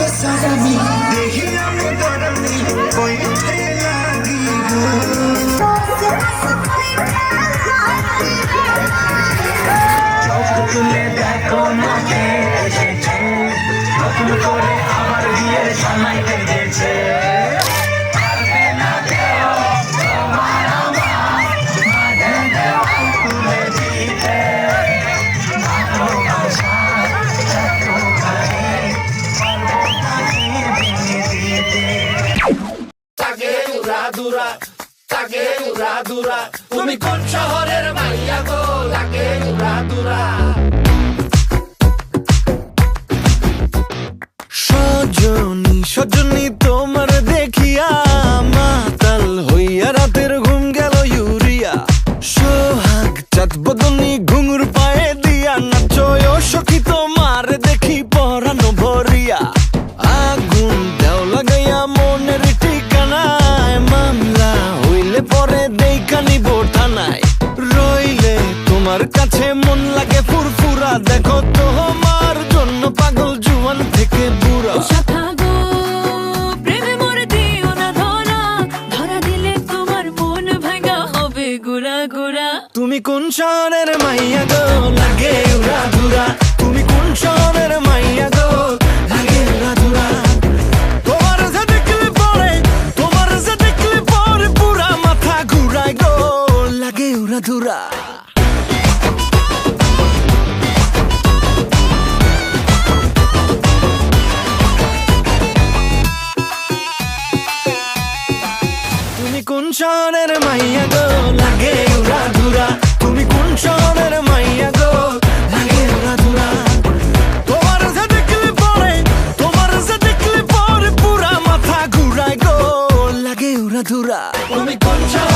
सामी देखी हम दरनी कोई लागी चौक तुले देखो माके एसेছে নতুন করে আবার বিয়ের সানাই বেজেছে পারবে না কেউ তোমার আমার মাঝে দেওয়াল তুলে দিতে ভালোবাসা যত কাছে পারবো তাকে ভেঙে দিতে তাকে উড়াদুরা তাকে উড়াদুরা তুমি কোন শহরের মাইয়া গো লাগে উড়াদুরা সজনী সজনী তোমার দেখিয়া মাতাল হইয়া রাতের ঘুম গেল ইউরিয়া সোহাগ চাঁদ বদনী ঘুঙুর পায়ে দিয়া নাচয় সখী তোমার দেখি পরানো ভরিয়া আগুন দেও লাগাইয়া মনের ঠিকানায় মামলা হইলে পরে দেখা নিব থানায় রইলে তোমার কাছে মন লাগে ফুরফুরা দেখো তোমার জন্য পাগল জুয়ান থেকে বুড়া তুমি কোন শহরের মাইয়া গো লাগে উড়াধুরা তুমি কোন শহরের মাইয়া গো লাগে উড়াধুরা তোমার যে দেখলে পরে পুরা মাথা ঘুরায় গো লাগে উড়াধুরা কোন শহরের মাইয়া গো লাগে উড়াধুরা তুমি কোন শহরের মাইয়া গো লাগে উড়াধুরা তোমার যে দেখলে পরে পুরা মাথা ঘুরায় গো লাগে উড়াধুরা তুমি কোন শহরের